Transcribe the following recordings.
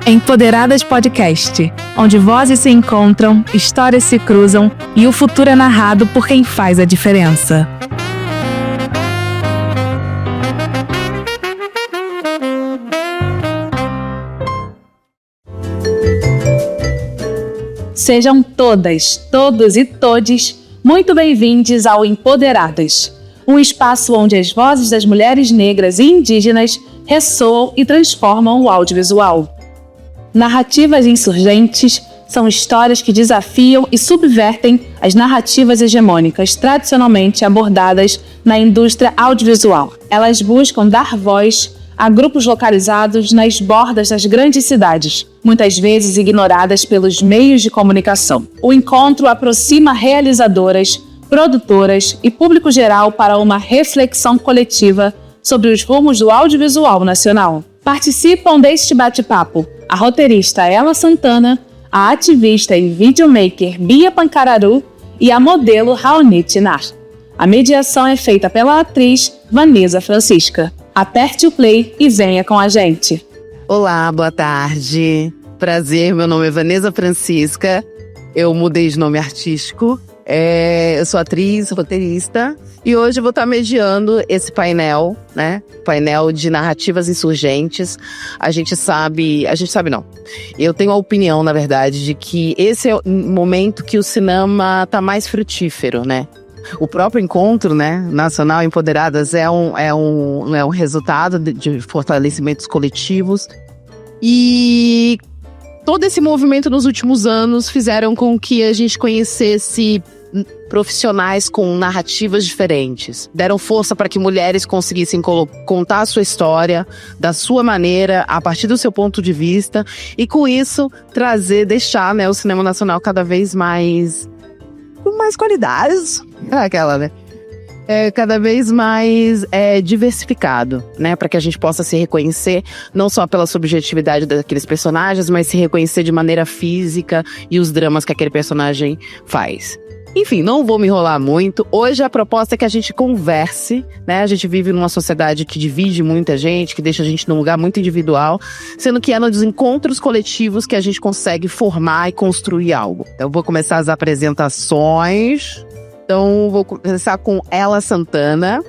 Empoderadas Podcast, onde vozes se encontram, histórias se cruzam e o futuro é narrado por quem faz a diferença. Sejam todas, todos e todes muito bem-vindos ao Empoderadas, um espaço onde as vozes das mulheres negras e indígenas ressoam e transformam o audiovisual. Narrativas insurgentes são histórias que desafiam e subvertem as narrativas hegemônicas tradicionalmente abordadas na indústria audiovisual. Elas buscam dar voz a grupos localizados nas bordas das grandes cidades, muitas vezes ignoradas pelos meios de comunicação. O encontro aproxima realizadoras, produtoras e público geral para uma reflexão coletiva sobre os rumos do audiovisual nacional. Participam deste bate-papo a roteirista Ela Santana, a ativista e videomaker Bia Pancararu e a modelo Raoni Tinar. A mediação é feita pela atriz Vanessa Francisca. Aperte o play e venha com a gente. Olá, boa tarde. Prazer, meu nome é Vanessa Francisca. Eu mudei de nome artístico. Eu sou atriz, roteirista. E hoje eu vou estar mediando esse painel, né? Painel de narrativas insurgentes. A gente sabe não. Eu tenho a opinião, na verdade, de que esse é o momento que o cinema tá mais frutífero, né? O próprio encontro, né, nacional Empoderadas é um resultado de fortalecimentos coletivos. E todo esse movimento nos últimos anos fizeram com que a gente conhecesse profissionais com narrativas diferentes. Deram força para que mulheres conseguissem contar a sua história da sua maneira, a partir do seu ponto de vista. E com isso, deixar, né, o cinema nacional cada vez mais... com mais qualidades. Cada vez mais diversificado, né? Para que a gente possa se reconhecer, não só pela subjetividade daqueles personagens, mas se reconhecer de maneira física e os dramas que aquele personagem faz. Enfim, não vou me enrolar muito. Hoje a proposta é que a gente converse, né? A gente vive numa sociedade que divide muita gente, que deixa a gente num lugar muito individual, sendo que é nos encontros coletivos que a gente consegue formar e construir algo. Então eu vou começar as apresentações. Então vou começar com Ela Santana.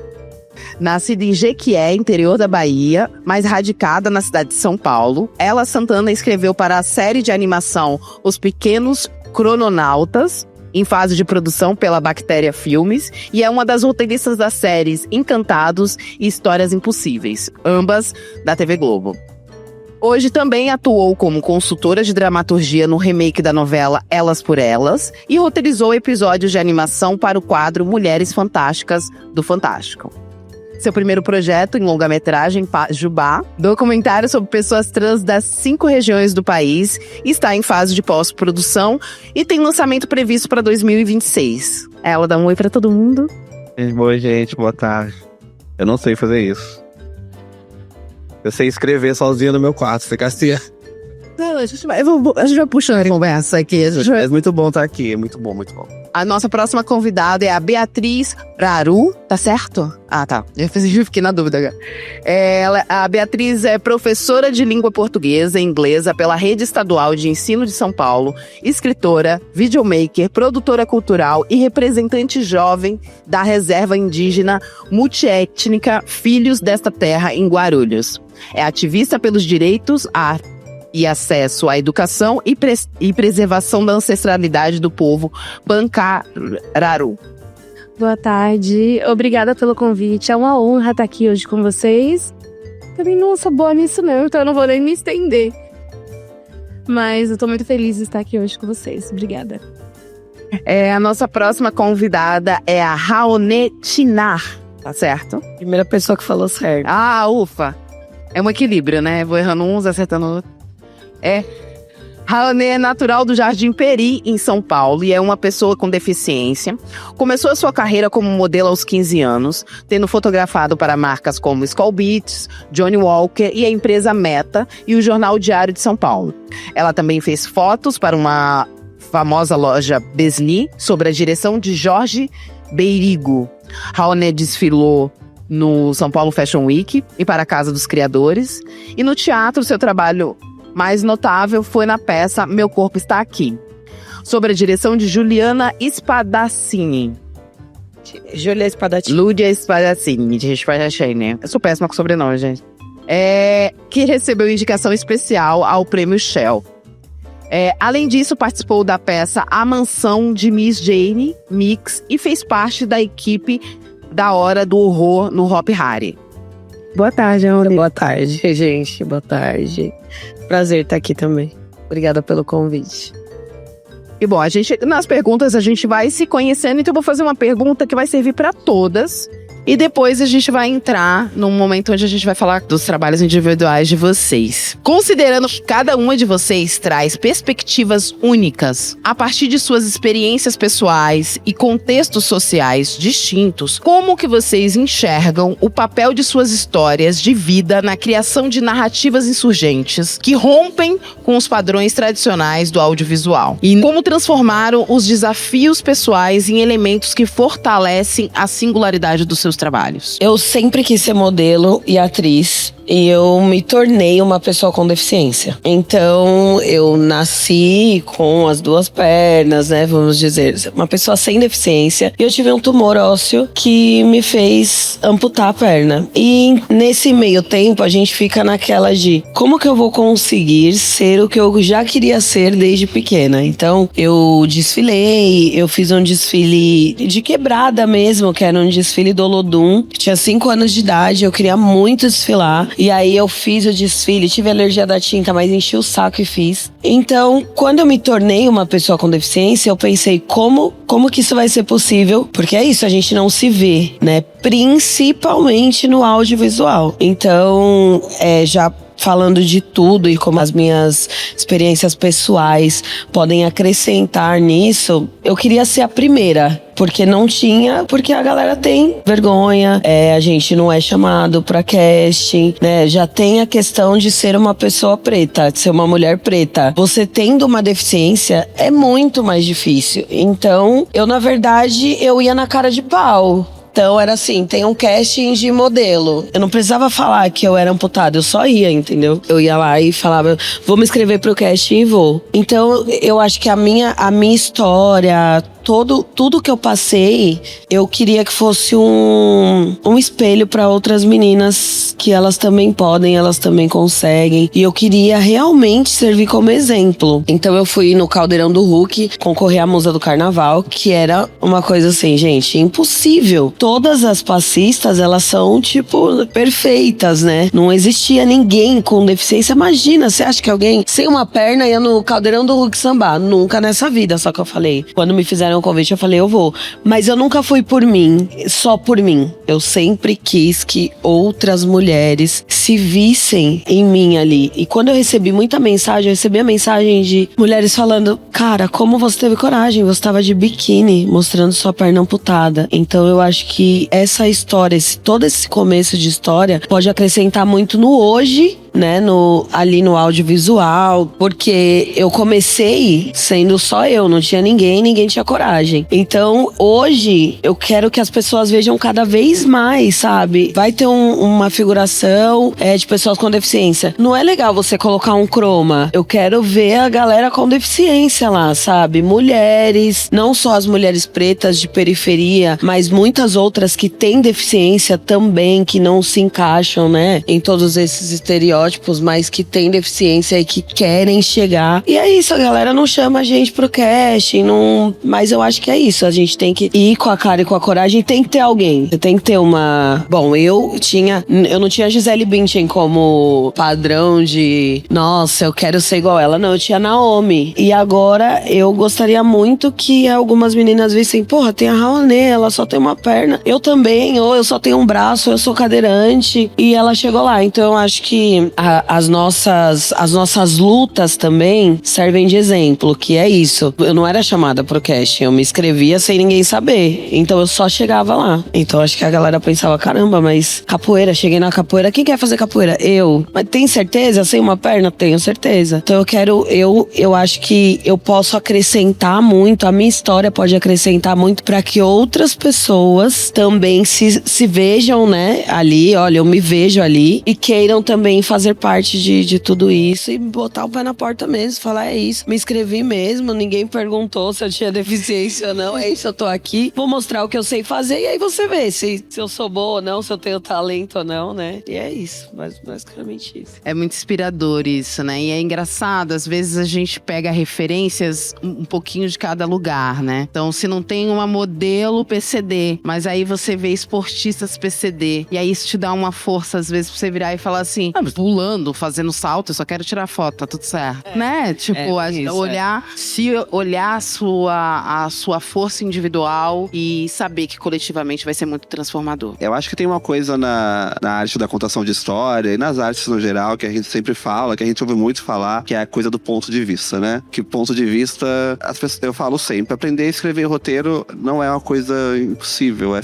Nascida em Jequié, interior da Bahia, mas radicada na cidade de São Paulo. Ela Santana escreveu para a série de animação Os Pequenos Crononautas, em fase de produção pela Bactéria Filmes, e é uma das roteiristas das séries Encantados e Histórias Impossíveis, ambas da TV Globo. Hoje também atuou como consultora de dramaturgia no remake da novela Elas por Elas e roteirizou episódios de animação para o quadro Mulheres Fantásticas do Fantástico. Seu primeiro projeto em longa-metragem, Jubá, documentário sobre pessoas trans das 5 regiões do país, está em fase de pós-produção e tem lançamento previsto para 2026. Ela dá um oi para todo mundo. Oi, gente, boa tarde. Eu não sei fazer isso. Eu sei escrever sozinho no meu quarto, você castiga. Não, a gente vai puxando a conversa aqui. É muito bom estar aqui, muito bom, muito bom. A nossa próxima convidada é a Beatriz Praru, tá certo? Ah, tá. Eu fiquei na dúvida agora. A Beatriz é professora de língua portuguesa e inglesa pela Rede Estadual de Ensino de São Paulo, escritora, videomaker, produtora cultural e representante jovem da reserva indígena multiétnica Filhos desta Terra, em Guarulhos. É ativista pelos direitos e acesso à educação e preservação da ancestralidade do povo Pancararu. Boa tarde, obrigada pelo convite, é uma honra estar aqui hoje com vocês. Também não sou boa nisso não, então eu não vou nem me estender. Mas eu tô muito feliz de estar aqui hoje com vocês, obrigada. A nossa próxima convidada é a Raoni Tinar, tá certo? Primeira pessoa que falou certo. Ah, ufa! É um equilíbrio, né? Vou errando uns, acertando outros. Raoni é natural do Jardim Peri, em São Paulo, e é uma pessoa com deficiência. Começou a sua carreira como modelo aos 15 anos, tendo fotografado para marcas como Skull Beats, Johnny Walker e a empresa Meta e o Jornal Diário de São Paulo. Ela também fez fotos para uma famosa loja Besni, sob a direção de Jorge Beirigo. Raoni desfilou no São Paulo Fashion Week e para a Casa dos Criadores. E no teatro, seu trabalho mais notável foi na peça Meu Corpo Está Aqui, sobre a direção de Juliana Spadaccini. Júlia Espadachini. Lúdia Spadaccini, de Spadaccini. Eu sou péssima com sobrenome, gente. Que recebeu indicação especial ao Prêmio Shell. Além disso, participou da peça A Mansão de Miss Jane Mix e fez parte da equipe da Hora do Horror no Hop Hari. Boa tarde, Ana. Boa tarde, gente. Boa tarde. Prazer estar aqui também. Obrigada pelo convite. E bom, nas perguntas a gente vai se conhecendo, então eu vou fazer uma pergunta que vai servir para todas. E depois a gente vai entrar num momento onde a gente vai falar dos trabalhos individuais de vocês. Considerando que cada uma de vocês traz perspectivas únicas a partir de suas experiências pessoais e contextos sociais distintos, como que vocês enxergam o papel de suas histórias de vida na criação de narrativas insurgentes que rompem com os padrões tradicionais do audiovisual? E como transformaram os desafios pessoais em elementos que fortalecem a singularidade dos seus trabalhos? Eu sempre quis ser modelo e atriz. E eu me tornei uma pessoa com deficiência. Então, eu nasci com as duas pernas, né? Vamos dizer, uma pessoa sem deficiência. E eu tive um tumor ósseo que me fez amputar a perna. E nesse meio tempo, a gente fica naquela de como que eu vou conseguir ser o que eu já queria ser desde pequena. Então, eu desfilei, eu fiz um desfile de quebrada mesmo, que era um desfile do Olodum. Tinha 5 anos de idade, eu queria muito desfilar. E aí eu fiz o desfile, tive alergia da tinta, mas enchi o saco e fiz. Então, quando eu me tornei uma pessoa com deficiência, eu pensei como que isso vai ser possível? Porque é isso, a gente não se vê, né? Principalmente no audiovisual. Então, já falando de tudo e como as minhas experiências pessoais podem acrescentar nisso, eu queria ser a primeira. Porque não tinha, porque a galera tem vergonha, a gente não é chamado pra casting, né? Já tem a questão de ser uma pessoa preta, de ser uma mulher preta. Você tendo uma deficiência é muito mais difícil. Então, na verdade, eu ia na cara de pau. Então era assim, tem um casting de modelo. Eu não precisava falar que eu era amputada, eu só ia, entendeu? Eu ia lá e falava, vou me inscrever pro casting e vou. Então eu acho que a minha história, tudo que eu passei, eu queria que fosse um espelho para outras meninas, que elas também podem, elas também conseguem. E eu queria realmente servir como exemplo. Então eu fui no Caldeirão do Hulk concorrer à Musa do Carnaval, que era uma coisa assim, gente, impossível. Todas as passistas, elas são, tipo, perfeitas, né? Não existia ninguém com deficiência. Imagina, você acha que alguém sem uma perna ia no Caldeirão do Hulk sambar? Nunca nessa vida, só que eu falei. Quando me fizeram o convite, eu falei, eu vou. Mas eu nunca fui por mim, só por mim. Eu sempre quis que outras mulheres se vissem em mim ali. E quando eu recebi muita mensagem, eu recebi a mensagem de mulheres falando, cara, como você teve coragem? Você estava de biquíni, mostrando sua perna amputada. Então eu acho que essa história, todo esse começo de história pode acrescentar muito no hoje, né, ali no audiovisual, porque eu comecei sendo só eu, não tinha ninguém tinha coragem. Então, hoje, eu quero que as pessoas vejam cada vez mais, sabe? Vai ter uma figuração de pessoas com deficiência. Não é legal você colocar um croma. Eu quero ver a galera com deficiência lá, sabe? Mulheres, não só as mulheres pretas de periferia, mas muitas outras que têm deficiência também, que não se encaixam, né, em todos esses estereótipos, mas que têm deficiência e que querem chegar. E é isso, a galera não chama a gente pro casting, mas eu acho que é isso, a gente tem que ir com a cara e com a coragem, tem que ter alguém. Você tem que ter uma... Bom, eu não tinha Gisele Bündchen como padrão de, nossa, eu quero ser igual ela. Não, eu tinha Naomi. E agora eu gostaria muito que algumas meninas vissem, porra, tem a Raoni, ela só tem uma perna. Eu também, ou eu só tenho um braço, eu sou cadeirante. E ela chegou lá. Então eu acho que as nossas lutas também servem de exemplo, que é isso. Eu não era chamada pro casting, eu me inscrevia sem ninguém saber. Então eu só chegava lá. Então acho que a galera pensava, caramba, mas capoeira, cheguei na capoeira, quem quer fazer capoeira? Eu. Mas tem certeza? Sem uma perna? Tenho certeza. Então eu acho que eu posso acrescentar muito, a minha história pode acrescentar muito para que outras pessoas também se vejam, né, ali, olha, eu me vejo ali e queiram também fazer fazer parte de tudo isso e botar o pé na porta mesmo, falar é isso, me inscrevi mesmo, ninguém perguntou se eu tinha deficiência ou não, é isso, eu tô aqui, vou mostrar o que eu sei fazer e aí você vê se eu sou boa ou não, se eu tenho talento ou não, né? E é isso, basicamente isso. É muito inspirador isso, né? E é engraçado, às vezes a gente pega referências um pouquinho de cada lugar, né? Então, se não tem uma modelo PCD, mas aí você vê esportistas PCD, e aí isso te dá uma força, às vezes, pra você virar e falar assim, pulando, fazendo salto, eu só quero tirar foto, tá tudo certo. Né? Tipo, olhar a sua força individual e saber que coletivamente vai ser muito transformador. Eu acho que tem uma coisa na arte da contação de história e nas artes no geral que a gente sempre fala, que a gente ouve muito falar, que é a coisa do ponto de vista, né? Que ponto de vista, eu falo sempre, aprender a escrever roteiro não é uma coisa impossível, é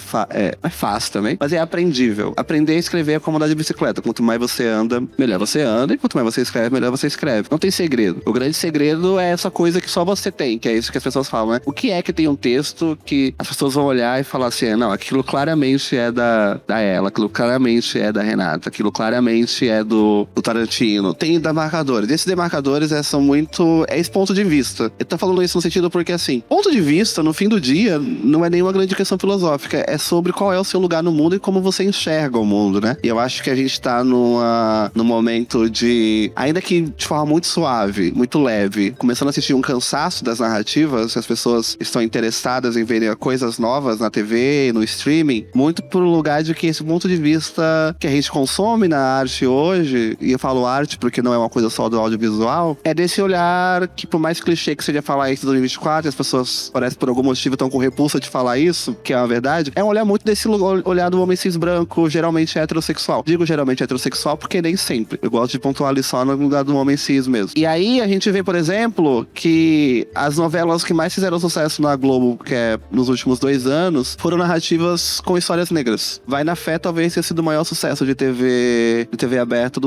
fácil também, mas é aprendível. Aprender a escrever é como andar de bicicleta. Quanto mais você anda, melhor você anda, e quanto mais você escreve, melhor você escreve. Não tem segredo. O grande segredo é essa coisa que só você tem, que é isso que as pessoas falam, né? O que é que tem um texto que as pessoas vão olhar e falar assim, não, aquilo claramente é da ela, aquilo claramente é da Renata, aquilo claramente é do Tarantino. Tem demarcadores. Esses demarcadores são muito... É esse ponto de vista. Eu tô falando isso no sentido porque, assim, ponto de vista, no fim do dia, não é nenhuma grande questão filosófica. É sobre qual é o seu lugar no mundo e como você enxerga o mundo, né? E eu acho que a gente tá num momento de... Ainda que de forma muito suave, muito leve, começando a assistir um cansaço das narrativas, as pessoas estão interessadas em verem coisas novas na TV, no streaming, muito por lugar de que esse ponto de vista que a gente consome na arte hoje, e eu falo arte porque não é uma coisa só do audiovisual, é desse olhar que, por mais clichê que seja falar isso em 2024, as pessoas parece por algum motivo estão com repulsa de falar isso, que é uma verdade, é um olhar muito desse olhar do homem cis branco, geralmente heterossexual. Digo geralmente heterossexual porque nem sempre. Eu gosto de pontuar ali só no lugar do homem cis mesmo. E aí a gente vê, por exemplo, que as novelas que mais fizeram sucesso na Globo, que é nos últimos 2 anos, foram narrativas com histórias negras. Vai na Fé talvez tenha sido o maior sucesso de TV aberta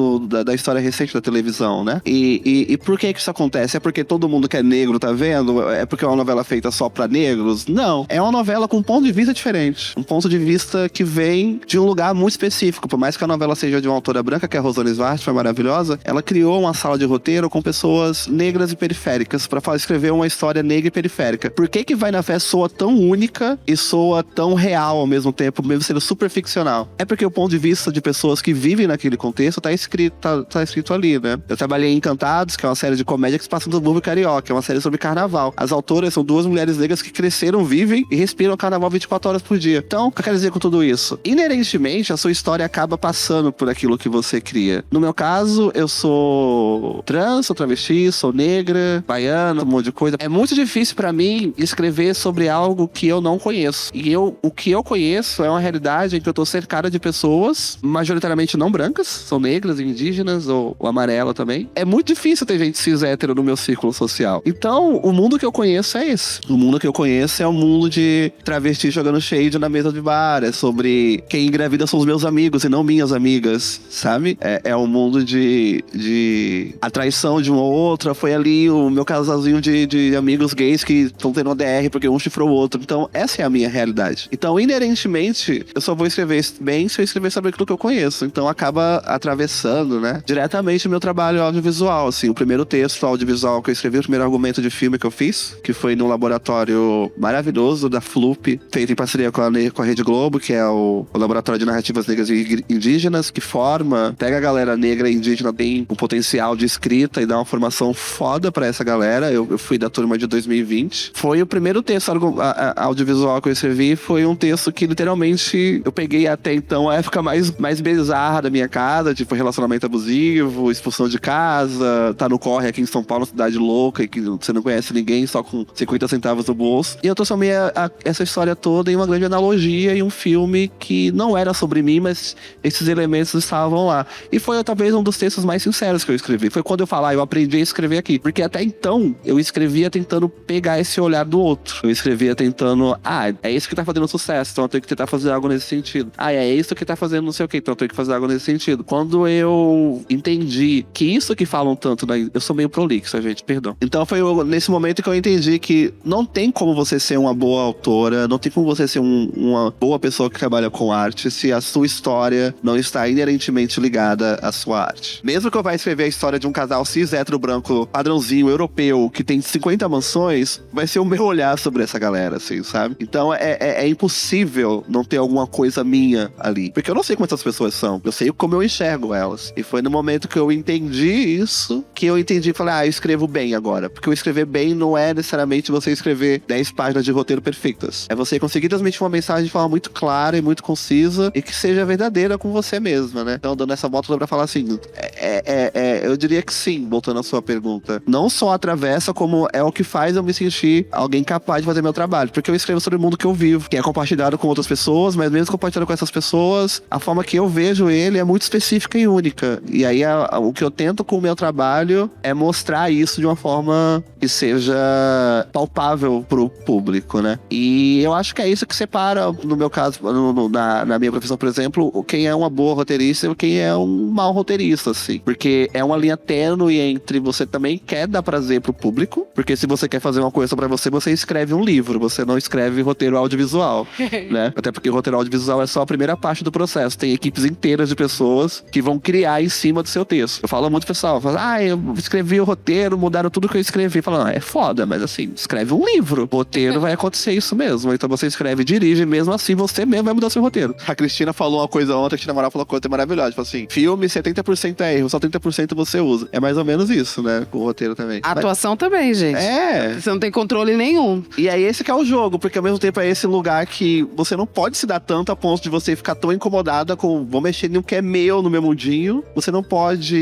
da história recente da televisão, né? E por que isso acontece? É porque todo mundo que é negro tá vendo? É porque é uma novela feita só pra negros? Não. É uma novela com um ponto de vista diferente. Um ponto de vista que vem de um lugar muito específico. Por mais que a novela seja de uma autora branca, que é a Rosane Svart, foi maravilhosa, ela criou uma sala de roteiro com pessoas negras e periféricas pra escrever uma história negra e periférica. Por que Vai na Fé soa tão única e soa tão real ao mesmo tempo, mesmo sendo super ficcional? É porque o ponto de vista de pessoas que vivem naquele contexto tá escrito ali, né? Eu trabalhei em Encantados, que é uma série de comédia que se passa no subúrbio carioca, é uma série sobre carnaval. As autoras são 2 mulheres negras que cresceram, vivem e respiram carnaval 24 horas por dia. Então, o que eu quero dizer com tudo isso? Inerentemente, a sua história acaba passando por aquilo que você cria. No meu caso, eu sou trans, sou travesti, sou negra, baiana, um monte de coisa. É muito difícil pra mim escrever sobre algo que eu não conheço. E o que eu conheço é uma realidade em que eu tô cercada de pessoas, majoritariamente não brancas, são negras, indígenas ou amarela também. É muito difícil ter gente cis hétero no meu círculo social. Então, o mundo que eu conheço é esse. O mundo que eu conheço é o mundo de travesti jogando shade na mesa de bar. É sobre quem engravida são os meus amigos e não minhas amigas, sabe? É um mundo de a traição de uma ou outra. Foi ali o meu casalzinho de amigos gays que estão tendo ODR porque um chifrou o outro. Então, essa é a minha realidade. Então, inerentemente, eu só vou escrever bem se eu escrever sobre aquilo que eu conheço. Então, acaba atravessando, né, diretamente o meu trabalho audiovisual, assim. O primeiro texto audiovisual que eu escrevi, o primeiro argumento de filme que eu fiz, que foi num laboratório maravilhoso da FLUP, feito em parceria com a Rede Globo, que é o Laboratório de Narrativas Negras e Indígenas, que pega a galera negra e indígena, tem um potencial de escrita e dá uma formação foda pra essa galera. Eu fui da turma de 2020. Foi o primeiro texto audiovisual que eu escrevi, foi um texto que literalmente eu peguei até então a época mais bizarra da minha casa, tipo relacionamento abusivo, expulsão de casa, tá no corre aqui em São Paulo, cidade louca, e que você não conhece ninguém, só com 50 centavos no bolso. E eu transformei essa história toda em uma grande analogia e um filme que não era sobre mim, mas esses elementos estavam lá. E foi talvez um dos textos mais sinceros que eu escrevi. Foi quando eu falar, eu aprendi a escrever aqui. Porque até então, eu escrevia tentando pegar esse olhar do outro. Eu escrevia tentando, é isso que tá fazendo sucesso, então eu tenho que tentar fazer algo nesse sentido. É isso que tá fazendo não sei o que, então eu tenho que fazer algo nesse sentido. Quando eu entendi que isso que falam tanto, eu sou meio prolixo, gente, perdão. Então foi nesse momento que eu entendi que não tem como você ser uma boa autora, não tem como você ser uma boa pessoa que trabalha com arte se a sua história não está inerentemente ligada a sua arte. Mesmo que eu vá escrever a história de um casal cis hétero branco padrãozinho europeu que tem 50 mansões, vai ser o meu olhar sobre essa galera, assim, sabe? Então é impossível não ter alguma coisa minha ali. Porque eu não sei como essas pessoas são. Eu sei como eu enxergo elas. E foi no momento que eu entendi isso, que eu entendi e falei, eu escrevo bem agora. Porque eu escrever bem não é necessariamente você escrever 10 páginas de roteiro perfeitas. É você conseguir transmitir uma mensagem de forma muito clara e muito concisa e que seja verdadeira com você mesma, né? Então, dando essa volta pra falar assim, eu diria que sim, voltando à sua pergunta. Não só atravessa, como é o que faz eu me sentir alguém capaz de fazer meu trabalho. Porque eu escrevo sobre o mundo que eu vivo, que é compartilhado com outras pessoas, mas mesmo compartilhado com essas pessoas, a forma que eu vejo ele é muito específica e única. E aí, o que eu tento com o meu trabalho é mostrar isso de uma forma que seja palpável pro público, né? E eu acho que é isso que separa, no meu caso, na minha profissão, por exemplo, quem é uma boa roteirista e quem é um mau roteirista, assim. Porque é uma linha tênue entre você também quer dar prazer pro público, porque se você quer fazer uma coisa pra você, você escreve um livro, você não escreve roteiro audiovisual, né? Até porque roteiro audiovisual é só a primeira parte do processo. Tem equipes inteiras de pessoas que vão criar em cima do seu texto. Eu falo muito pessoal, eu escrevi o roteiro, mudaram tudo que eu escrevi. Falando, é foda, mas assim, escreve um livro. O roteiro vai acontecer isso mesmo. Então você escreve e dirige, mesmo assim você mesmo vai mudar seu roteiro. A Cristina falou uma coisa ontem, a Cristina Amaral falou uma coisa maravilhosa. Tipo assim, filme 70% é erro, só 30% você usa. É mais ou menos isso, né? Com o roteiro também. A atuação também, gente. Você não tem controle nenhum. E é esse que é o jogo, porque ao mesmo tempo é esse lugar que você não pode se dar tanto a ponto de você ficar tão incomodada com vou mexer no que é meu, no meu mundinho. Você não pode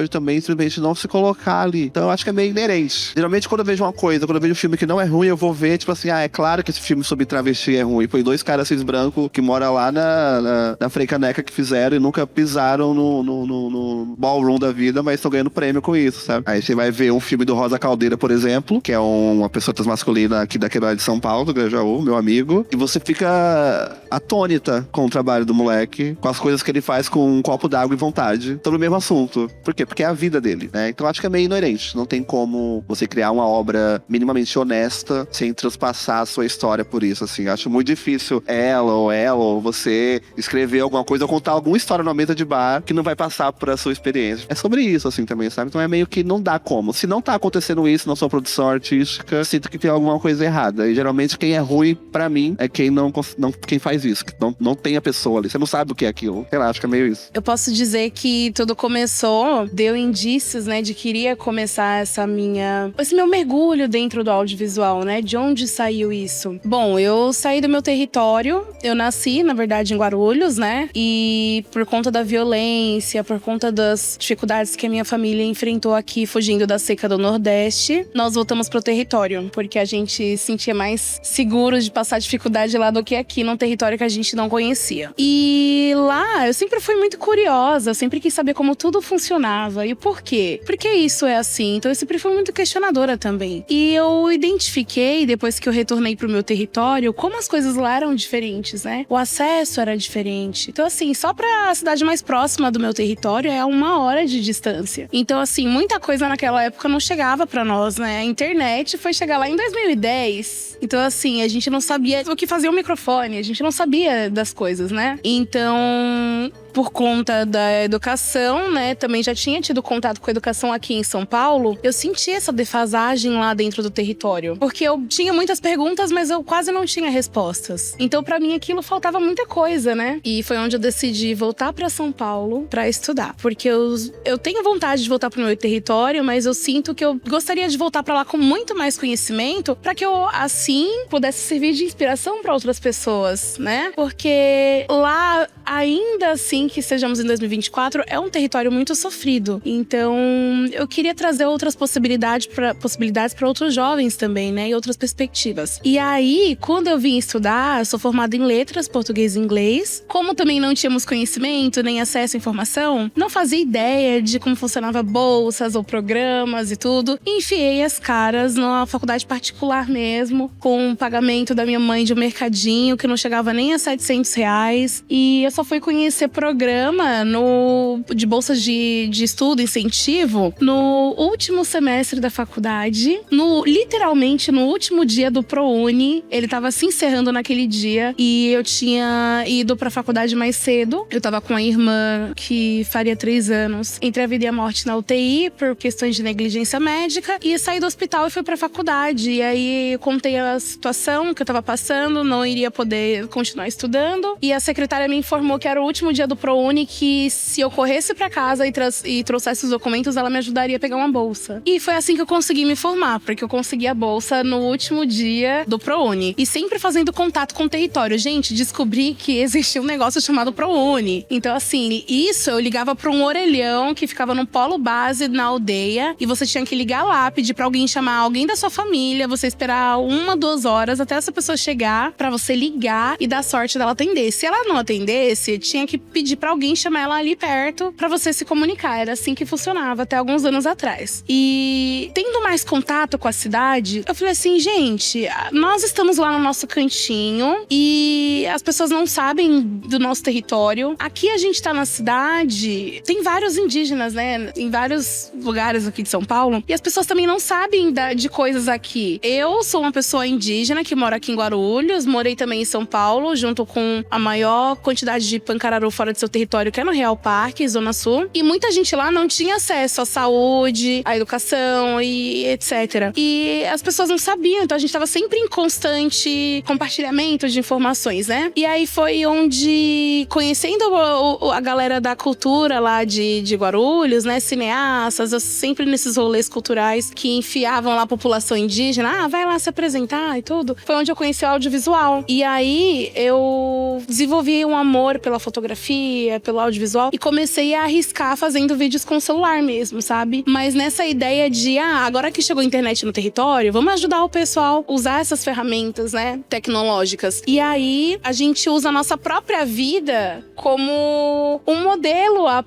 também simplesmente não se colocar ali. Então eu acho que é meio inerente. Geralmente quando eu vejo uma coisa, quando eu vejo um filme que não é ruim, eu vou ver, tipo assim, é claro que esse filme sobre travesti é ruim. Foi 2 caras cis brancos que moram lá na Freicaneca que fizeram e nunca pisaram no ballroom da vida, mas estão ganhando prêmio com isso, sabe? Aí você vai ver um filme do Rosa Caldeira, por exemplo, que é uma pessoa transmasculina aqui da quebrada de São Paulo, do Grajaú, meu amigo, e você fica atônita com o trabalho do moleque, com as coisas que ele faz com um copo d'água e vontade, sobre o mesmo assunto. Por quê? Porque é a vida dele, né? Então acho que é meio inerente. Não tem como você criar uma obra minimamente honesta sem transpassar a sua história por isso, assim. Acho muito difícil ela ou você escrever alguma coisa ou contar alguma história numa mesa de bar que não vai passar por a sua experiência. É sobre isso, assim, também, sabe? Então é meio que não dá como. Se não tá acontecendo isso na sua produção artística, sinto que tem alguma coisa errada. E geralmente quem é ruim, pra mim, é quem quem faz isso. Que não tem a pessoa ali. Você não sabe o que é aquilo. Sei lá, acho que é meio isso. Eu posso dizer que tudo começou, deu indícios, né, de que iria começar esse meu mergulho dentro do audiovisual, né? De onde saiu isso? Bom, eu saí do meu território, eu nasci, na verdade, em Guarulhos, né? E por conta da violência, por conta das dificuldades que a minha família enfrentou aqui, fugindo da seca do Nordeste, nós voltamos pro território, porque a gente se sentia mais seguro de passar dificuldade lá do que aqui, num território que a gente não conhecia. E lá, eu sempre fui muito curiosa, eu sempre quis saber como tudo funcionava e o porquê. Por que isso é assim? Então eu sempre fui muito questionadora também. E eu identifiquei, depois que eu retornei pro meu território, como as coisas lá eram diferentes, né? O acesso era diferente. Então assim, só pra cidade mais próxima do meu território é 1 hora de distância. Então assim, muita coisa naquela época não chegava pra nós, né? A internet foi chegar lá em 2010. Então assim, a gente não sabia o que fazia o microfone, a gente não sabia das coisas, né? Então, por conta da educação, né, também já tinha tido contato com a educação aqui em São Paulo, eu senti essa defasagem lá dentro do território. Porque eu tinha muitas perguntas, mas eu quase não tinha respostas. Então, pra mim, aquilo faltava muita coisa, né? E foi onde eu decidi voltar pra São Paulo pra estudar. Porque eu tenho vontade de voltar pro meu território, mas eu sinto que eu gostaria de voltar pra lá com muito mais conhecimento, pra que eu, assim, pudesse servir de inspiração pra outras pessoas, né? Porque lá, ainda assim, que sejamos em 2024, é um território muito sofrido. Então, eu queria trazer outras possibilidades para outros jovens também, né? E outras perspectivas. E aí, quando eu vim estudar, eu sou formada em letras, português e inglês. Como também não tínhamos conhecimento, nem acesso à informação, não fazia ideia de como funcionava bolsas ou programas e tudo. E enfiei as caras numa faculdade particular mesmo, com o pagamento da minha mãe de um mercadinho, que não chegava nem a R$700. E eu só fui conhecer programas programa de bolsas de estudo, incentivo, no último semestre da faculdade, literalmente no último dia do ProUni. Ele tava se encerrando naquele dia e eu tinha ido pra faculdade mais cedo. Eu tava com a irmã que faria 3 anos, entre a vida e a morte na UTI, por questões de negligência médica, e saí do hospital e fui pra faculdade. E aí contei a situação que eu tava passando, não iria poder continuar estudando. E a secretária me informou que era o último dia do ProUni, que se eu corresse pra casa e trouxesse os documentos, ela me ajudaria a pegar uma bolsa. E foi assim que eu consegui me formar, porque eu consegui a bolsa no último dia do ProUni. E sempre fazendo contato com o território. Gente, descobri que existia um negócio chamado ProUni. Então, assim, isso eu ligava pra um orelhão que ficava no polo base na aldeia, e você tinha que ligar lá, pedir pra alguém chamar alguém da sua família, você esperar 1, 2 horas até essa pessoa chegar, pra você ligar e dar sorte dela atender. Se ela não atendesse, tinha que pedir pra alguém chamar ela ali perto pra você se comunicar. Era assim que funcionava até alguns anos atrás. E tendo mais contato com a cidade, eu falei assim, gente, nós estamos lá no nosso cantinho e as pessoas não sabem do nosso território. Aqui a gente tá na cidade, tem vários indígenas, né, em vários lugares aqui de São Paulo, e as pessoas também não sabem de coisas aqui. Eu sou uma pessoa indígena que mora aqui em Guarulhos, morei também em São Paulo, junto com a maior quantidade de pancararu fora do seu território, que é no Real Parque, Zona Sul. E muita gente lá não tinha acesso à saúde, à educação e etc. E as pessoas não sabiam, então a gente tava sempre em constante compartilhamento de informações, né? E aí foi onde, conhecendo a galera da cultura lá de Guarulhos, né? Cineastas, sempre nesses rolês culturais que enfiavam lá a população indígena, vai lá se apresentar e tudo. Foi onde eu conheci o audiovisual. E aí eu desenvolvi um amor pela fotografia, pelo audiovisual, e comecei a arriscar fazendo vídeos com o celular mesmo, sabe? Mas nessa ideia de, agora que chegou a internet no território, vamos ajudar o pessoal a usar essas ferramentas, né, tecnológicas. E aí a gente usa a nossa própria vida como um modelo a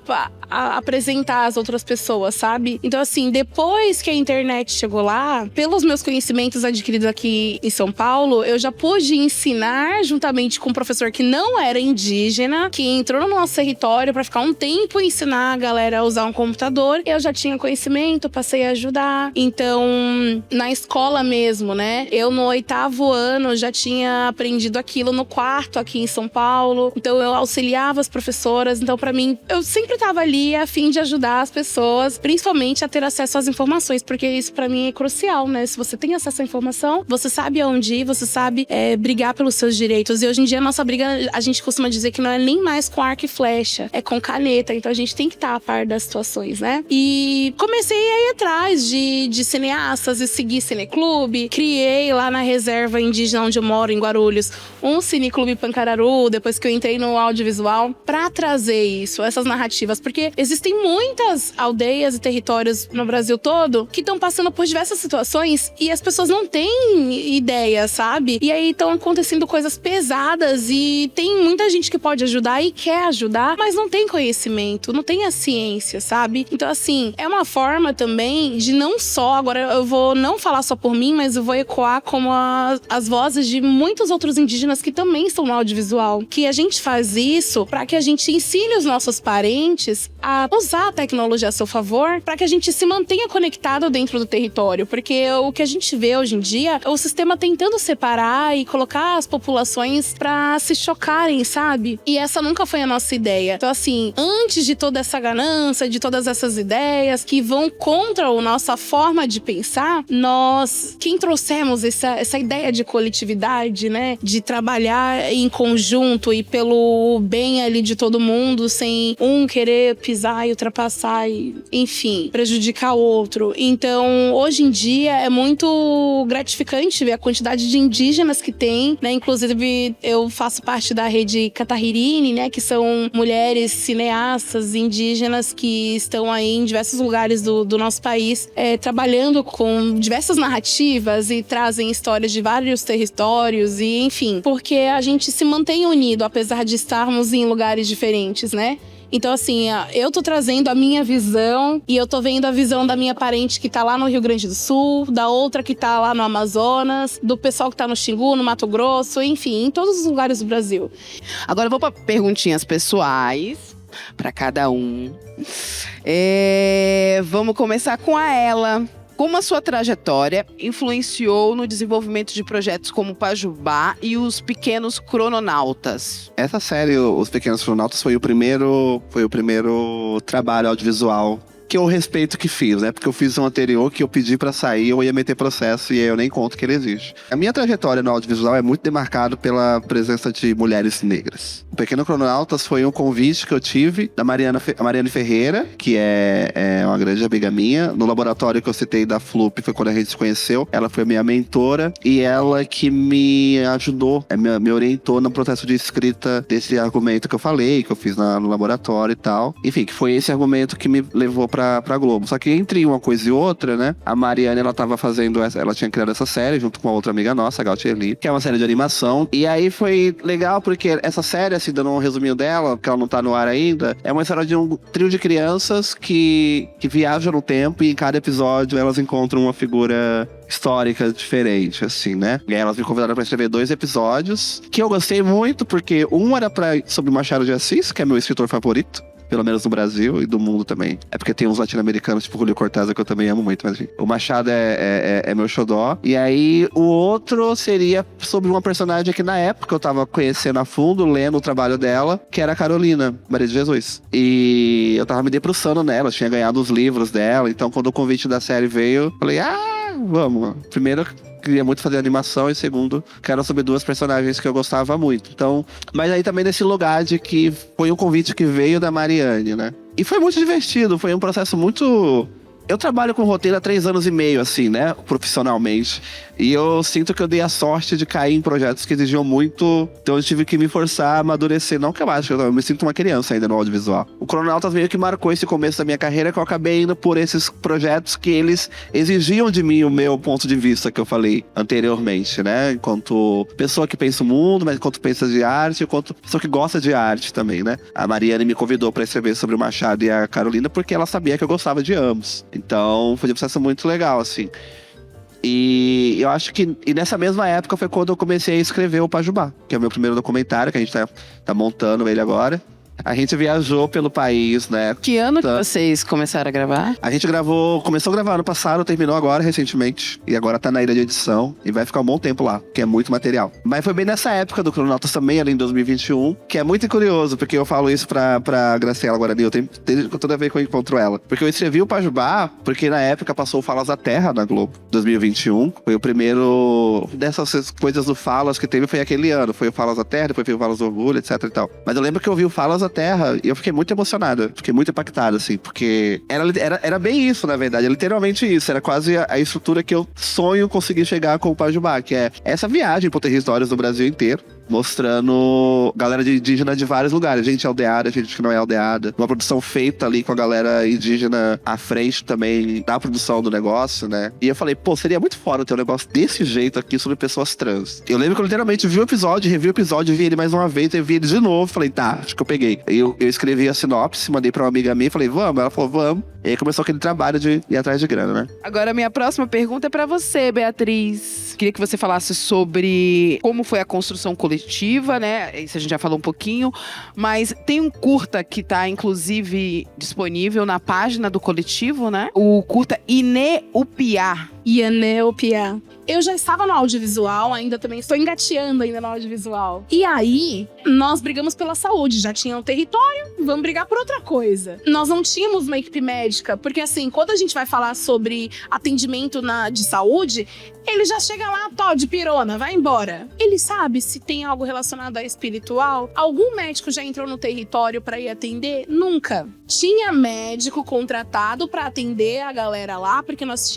apresentar às outras pessoas, sabe? Então, assim, depois que a internet chegou lá, pelos meus conhecimentos adquiridos aqui em São Paulo, eu já pude ensinar juntamente com um professor que não era indígena, que entrou no nosso território para ficar um tempo e ensinar a galera a usar um computador. Eu já tinha conhecimento, passei a ajudar. Então, na escola mesmo, né? Eu no 8º ano já tinha aprendido aquilo no 4º aqui em São Paulo. Então, eu auxiliava as professoras. Então, para mim, eu sempre tava ali a fim de ajudar as pessoas, principalmente a ter acesso às informações, porque isso pra mim é crucial, né? Se você tem acesso à informação, você sabe aonde ir, você sabe brigar pelos seus direitos. E hoje em dia a nossa briga, a gente costuma dizer que não é nem mais com arco e flecha, é com caneta. Então a gente tem que estar a par das situações, né? E comecei a ir atrás de cineastas e seguir cineclube. Criei lá na reserva indígena onde eu moro, em Guarulhos, um cineclube Pancararu, depois que eu entrei no audiovisual, pra trazer isso, essas narrativas, porque existem muitas aldeias e territórios no Brasil todo que estão passando por diversas situações e as pessoas não têm ideia, sabe? E aí estão acontecendo coisas pesadas e tem muita gente que pode ajudar e quer ajudar, mas não tem conhecimento, não tem a ciência, sabe? Então, assim, é uma forma também de não só, agora eu vou não falar só por mim, mas eu vou ecoar como as vozes de muitos outros indígenas que também estão no audiovisual, que a gente faz isso para que a gente ensine os nossos parentes a usar a tecnologia a seu favor para que a gente se mantenha conectado dentro do território, porque o que a gente vê hoje em dia é o sistema tentando separar e colocar as populações para se chocarem, sabe? E essa nunca foi a nossa ideia. Então, assim, antes de toda essa ganância, de todas essas ideias que vão contra a nossa forma de pensar, quem trouxemos essa ideia de coletividade, né? De trabalhar em conjunto e pelo bem ali de todo mundo, sem um querer pisar e ultrapassar e, enfim, prejudicar o outro. Então, hoje em dia é muito gratificante ver a quantidade de indígenas que tem, né? Inclusive, eu faço parte da rede Catahirini, né? Que são mulheres cineastas indígenas que estão aí em diversos lugares do nosso país, trabalhando com diversas narrativas e trazem histórias de vários territórios e, enfim, porque a gente se mantém unido, apesar de estarmos em lugares diferentes, né? Então, assim, eu tô trazendo a minha visão e eu tô vendo a visão da minha parente que tá lá no Rio Grande do Sul, da outra que tá lá no Amazonas, do pessoal que tá no Xingu, no Mato Grosso, enfim, em todos os lugares do Brasil. Agora eu vou para perguntinhas pessoais. para cada um. Vamos começar com a ela. Como a sua trajetória influenciou no desenvolvimento de projetos como Pajubá e Os Pequenos Crononautas? Essa série, Os Pequenos Crononautas, foi o primeiro trabalho audiovisual que eu respeito que fiz, né? Porque eu fiz um anterior que eu pedi pra sair, eu ia meter processo e aí eu nem conto que ele existe. A minha trajetória no audiovisual é muito demarcada pela presença de mulheres negras. O Pequeno Crononautas foi um convite que eu tive da Mariane Ferreira, que é uma grande amiga minha. No laboratório que eu citei da FLUP foi quando a gente se conheceu. Ela foi minha mentora e ela que me ajudou, me orientou no processo de escrita desse argumento que eu falei, que eu fiz no laboratório e tal. Enfim, que foi esse argumento que me levou pra Globo. Só que entre uma coisa e outra, né, a Mariane, ela tinha criado essa série junto com uma outra amiga nossa, a Gautier, que é uma série de animação. E aí foi legal porque essa série, assim, dando um resuminho dela, porque ela não tá no ar ainda, é uma história de um trio de crianças que viajam no tempo e em cada episódio elas encontram uma figura histórica diferente, assim, né? E aí elas me convidaram pra escrever 2 episódios, que eu gostei muito, porque um era sobre Machado de Assis, que é meu escritor favorito, pelo menos no Brasil e do mundo também. É porque tem uns latino-americanos, tipo Julio Cortázar, que eu também amo muito, mas enfim. O Machado é meu xodó. E aí, o outro seria sobre uma personagem que na época eu tava conhecendo a fundo, lendo o trabalho dela, que era a Carolina, Maria de Jesus. E eu tava me debruçando nela, eu tinha ganhado os livros dela, então quando o convite da série veio, eu falei, vamos. Primeiro, queria muito fazer animação, e segundo, que era sobre 2 personagens que eu gostava muito. Então, mas aí também nesse lugar de que foi um convite que veio da Mariane, né? E foi muito divertido, foi um processo muito... Eu trabalho com roteiro há 3 anos e meio, assim, né? Profissionalmente. E eu sinto que eu dei a sorte de cair em projetos que exigiam muito. Então eu tive que me forçar a amadurecer. Não que eu acho, eu me sinto uma criança ainda no audiovisual. O Crononautas meio que marcou esse começo da minha carreira, que eu acabei indo por esses projetos que eles exigiam de mim o meu ponto de vista que eu falei anteriormente, né? Enquanto pessoa que pensa o mundo, mas enquanto pensa de arte, enquanto pessoa que gosta de arte também, né? A Mariane me convidou para escrever sobre o Machado e a Carolina porque ela sabia que eu gostava de ambos. Então, foi um processo muito legal, assim. E eu acho que nessa mesma época foi quando eu comecei a escrever o Pajubá, que é o meu primeiro documentário, que a gente tá montando ele agora. A gente viajou pelo país, né? Que ano que vocês começaram a gravar? A gente começou a gravar ano passado, terminou agora recentemente. E agora tá na ilha de edição e vai ficar um bom tempo lá, que é muito material. Mas foi bem nessa época do Crononautas também, ali em 2021, que é muito curioso, porque eu falo isso pra Graciela Guarani, toda vez que eu encontro ela. Porque eu escrevi o Pajubá, porque na época passou o Falas da Terra na Globo, 2021. Foi o primeiro dessas coisas do Falas que teve, foi aquele ano. Foi o Falas da Terra, depois foi o Falas do Orgulho, etc e tal. Mas eu lembro que eu vi o Falas da Terra e eu fiquei muito emocionado, fiquei muito impactado, assim, porque era bem isso, na verdade, é literalmente isso, era quase a estrutura que eu sonho conseguir chegar com o Pajubá, que é essa viagem por territórios do Brasil inteiro, mostrando galera indígena de vários lugares, gente aldeada, gente que não é aldeada, uma produção feita ali com a galera indígena à frente também da produção do negócio, né? E eu falei, seria muito foda ter um negócio desse jeito aqui sobre pessoas trans. Eu lembro que eu literalmente vi o episódio, revi o episódio, vi ele mais uma vez, eu vi ele de novo, falei, tá, acho que eu peguei. Eu escrevi a sinopse, mandei pra uma amiga minha, falei, vamos, ela falou, vamos. E aí começou aquele trabalho de ir atrás de grana, né? Agora, a minha próxima pergunta é pra você, Beatriz. Queria que você falasse sobre como foi a construção coletiva, né? Isso a gente já falou um pouquinho. Mas tem um curta que tá, inclusive, disponível na página do coletivo, né? O curta Ineupia. Ineupia. Eu já estava no audiovisual, ainda também estou engateando ainda no audiovisual. E aí, nós brigamos pela saúde. Já tinha um território, vamos brigar por outra coisa. Nós não tínhamos uma equipe médica, porque assim, quando a gente vai falar sobre atendimento de saúde, ele já chega lá, de pirona, vai embora. Ele sabe se tem algo relacionado a espiritual? Algum médico já entrou no território para ir atender? Nunca. Tinha médico contratado para atender a galera lá, porque nós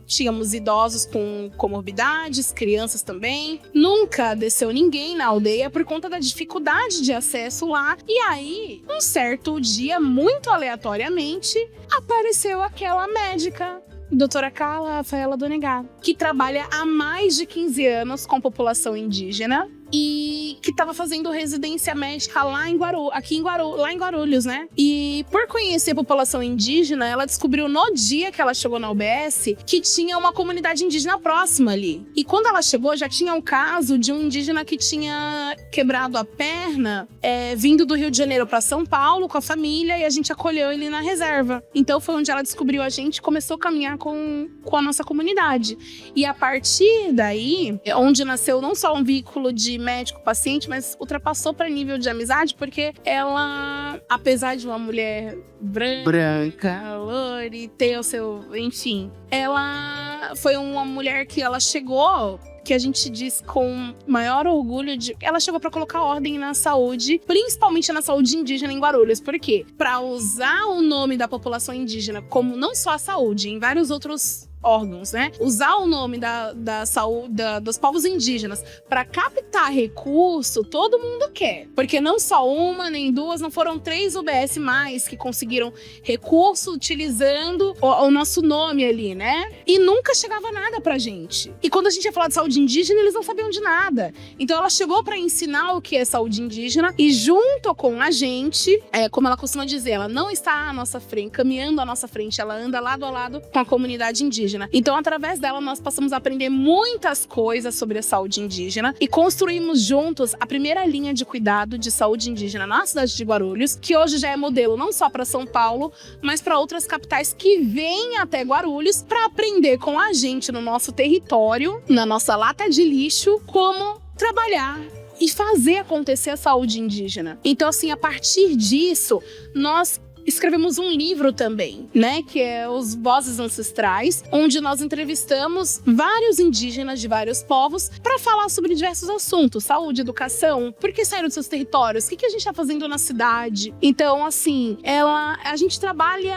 tínhamos idosos com comorbidades, crianças também. Nunca desceu ninguém na aldeia por conta da dificuldade de acesso lá. E aí, um certo dia, muito aleatoriamente, apareceu aquela médica, doutora Carla Rafaela Donegá, que trabalha há mais de 15 anos com população indígena e que tava fazendo residência médica lá em Guarulhos, né? E por conhecer a população indígena, ela descobriu no dia que ela chegou na UBS que tinha uma comunidade indígena próxima ali. E quando ela chegou, já tinha um caso de um indígena que tinha quebrado a perna, vindo do Rio de Janeiro para São Paulo com a família, e a gente acolheu ele na reserva. Então foi onde ela descobriu a gente e começou a caminhar com a nossa comunidade. E a partir daí, onde nasceu não só um vínculo de médico-paciente, mas ultrapassou para nível de amizade, porque ela, apesar de uma mulher branca, loira e ter o seu... Enfim, ela foi uma mulher que ela chegou... que a gente diz com maior orgulho de... Ela chegou para colocar ordem na saúde, principalmente na saúde indígena em Guarulhos. Por quê? Para usar o nome da população indígena como não só a saúde, em vários outros órgãos, né? Usar o nome da saúde dos povos indígenas para captar recurso, todo mundo quer. Porque não só uma, nem duas, não foram 3 UBS mais que conseguiram recurso utilizando o nosso nome ali, né? E nunca chegava nada pra gente. E quando a gente ia falar de saúde indígena, eles não sabiam de nada. Então ela chegou para ensinar o que é saúde indígena e junto com a gente, como ela costuma dizer, ela não está à nossa frente, caminhando à nossa frente, ela anda lado a lado com a comunidade indígena. Então, através dela, nós passamos a aprender muitas coisas sobre a saúde indígena e construímos juntos a primeira linha de cuidado de saúde indígena na cidade de Guarulhos, que hoje já é modelo não só para São Paulo, mas para outras capitais que vêm até Guarulhos para aprender com a gente no nosso território, na nossa lata de lixo, como trabalhar e fazer acontecer a saúde indígena. Então, assim, a partir disso, nós escrevemos um livro também, né, que é Os Vozes Ancestrais, onde nós entrevistamos vários indígenas de vários povos para falar sobre diversos assuntos, saúde, educação, por que saíram dos seus territórios, o que a gente está fazendo na cidade. Então, assim, a gente trabalha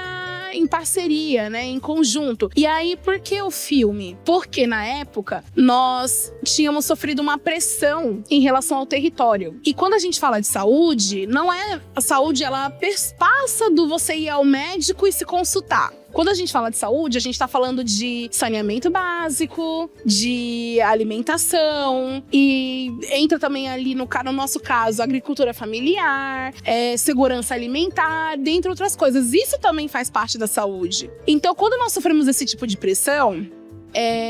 em parceria, né, em conjunto. E aí, por que o filme? Porque na época nós tínhamos sofrido uma pressão em relação ao território. E quando a gente fala de saúde, não é a saúde, ela perpassa do você ir ao médico e se consultar. Quando a gente fala de saúde, a gente tá falando de saneamento básico, de alimentação e entra também ali no nosso caso, agricultura familiar, segurança alimentar, dentre outras coisas. Isso também faz parte da saúde. Então, quando nós sofremos esse tipo de pressão,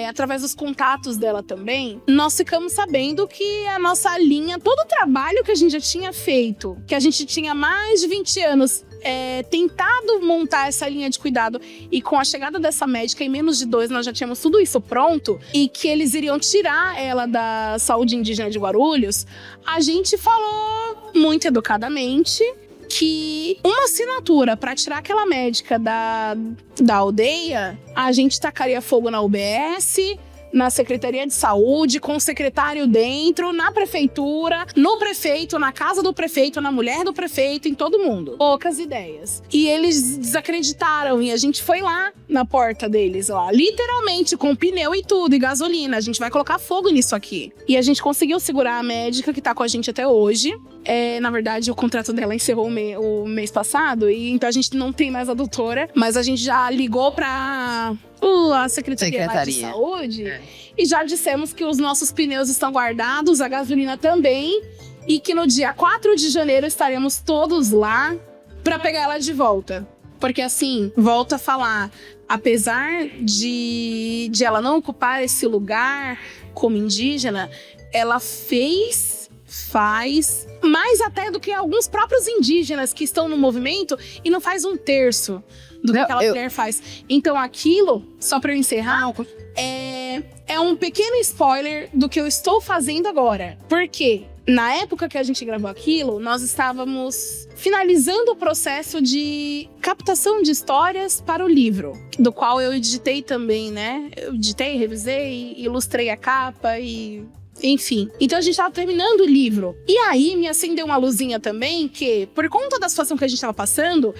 através dos contatos dela também, nós ficamos sabendo que a nossa linha, todo o trabalho que a gente já tinha feito, que a gente tinha mais de 20 anos tentado montar essa linha de cuidado, e com a chegada dessa médica, em menos de 2 nós já tínhamos tudo isso pronto, e que eles iriam tirar ela da saúde indígena de Guarulhos, a gente falou muito educadamente que uma assinatura para tirar aquela médica da aldeia, a gente tacaria fogo na UBS, na Secretaria de Saúde, com o secretário dentro, na prefeitura, no prefeito, na casa do prefeito, na mulher do prefeito, em todo mundo. Poucas ideias. E eles desacreditaram e a gente foi lá na porta deles, lá, literalmente, com pneu e tudo, e gasolina. A gente vai colocar fogo nisso aqui. E a gente conseguiu segurar a médica que tá com a gente até hoje. Na verdade, o contrato dela encerrou o mês passado, e então a gente não tem mais a doutora, mas a gente já ligou pra a Secretaria de Saúde e já dissemos que os nossos pneus estão guardados, a gasolina também, e que no dia 4 de janeiro estaremos todos lá pra pegar ela de volta. Porque assim, volto a falar, apesar de ela não ocupar esse lugar como indígena, ela faz mais até do que alguns próprios indígenas que estão no movimento e não faz 1/3 do que aquela mulher faz. Então aquilo, só pra eu encerrar, é um pequeno spoiler do que eu estou fazendo agora. Por quê? Na época que a gente gravou aquilo, nós estávamos finalizando o processo de captação de histórias para o livro, do qual eu editei também, né? Eu editei, revisei, ilustrei a capa e... Enfim, então a gente tava terminando o livro. E aí me acendeu uma luzinha também que, por conta da situação que a gente tava passando,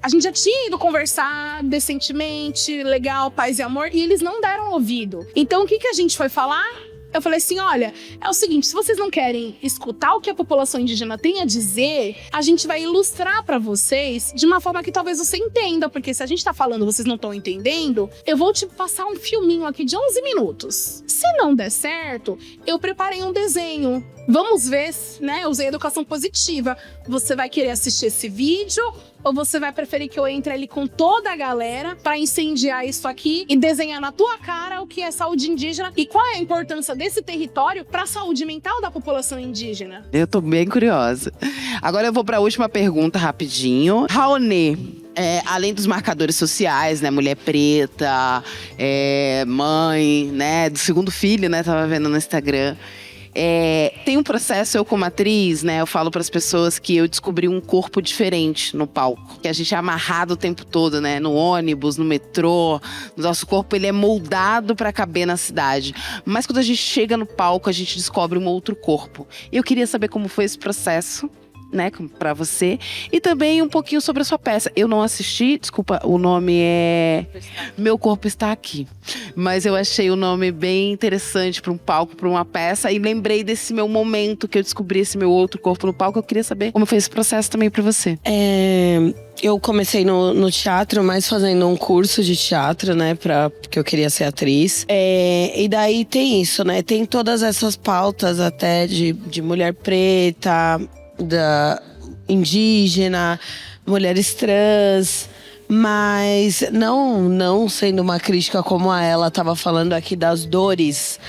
a gente já tinha ido conversar decentemente, legal, paz e amor, e eles não deram ouvido. Então o que a gente foi falar? Eu falei assim, olha, é o seguinte, se vocês não querem escutar o que a população indígena tem a dizer, a gente vai ilustrar pra vocês de uma forma que talvez você entenda, porque se a gente tá falando e vocês não estão entendendo, eu vou te passar um filminho aqui de 11 minutos. Se não der certo, eu preparei um desenho. Vamos ver, né? Eu usei educação positiva. Você vai querer assistir esse vídeo ou você vai preferir que eu entre ali com toda a galera pra incendiar isso aqui e desenhar na tua cara o que é saúde indígena e qual é a importância desse território pra saúde mental da população indígena? Eu tô bem curiosa. Agora eu vou pra última pergunta rapidinho. Raoni, além dos marcadores sociais, né? Mulher preta, mãe, né? Do segundo filho, né? Tava vendo no Instagram. Tem um processo, eu como atriz, né? Eu falo para as pessoas que eu descobri um corpo diferente no palco. Que a gente é amarrado o tempo todo, né? No ônibus, no metrô. O nosso corpo, ele é moldado para caber na cidade. Mas quando a gente chega no palco, a gente descobre um outro corpo. Eu queria saber como foi esse processo, né, pra você. E também um pouquinho sobre a sua peça. Eu não assisti, desculpa, o nome é Meu Corpo Está Aqui. Mas eu achei o nome bem interessante para um palco, para uma peça. E lembrei desse meu momento que eu descobri esse meu outro corpo no palco. Eu queria saber como foi esse processo também para você. Eu comecei no teatro, mas fazendo um curso de teatro, né? Porque eu queria ser atriz. E daí tem isso, né? Tem todas essas pautas até de mulher preta, da indígena, mulheres trans, mas não sendo uma crítica como ela estava falando aqui das dores.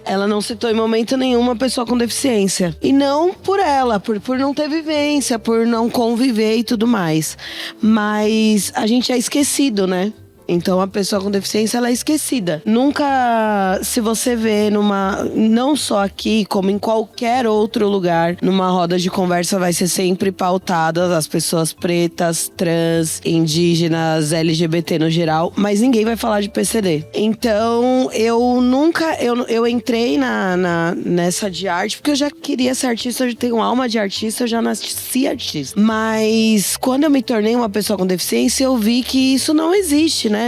Ela não citou em momento nenhum uma pessoa com deficiência. E não por ela, por não ter vivência, por não conviver e tudo mais. Mas a gente é esquecido, né? Então a pessoa com deficiência, ela é esquecida. Nunca, se você vê não só aqui, como em qualquer outro lugar, numa roda de conversa vai ser sempre pautada as pessoas pretas, trans, indígenas, LGBT no geral, mas ninguém vai falar de PCD. Então eu entrei nessa de arte porque eu já queria ser artista, eu tenho alma de artista, eu já nasci artista. Mas quando eu me tornei uma pessoa com deficiência, eu vi que isso não existe, né?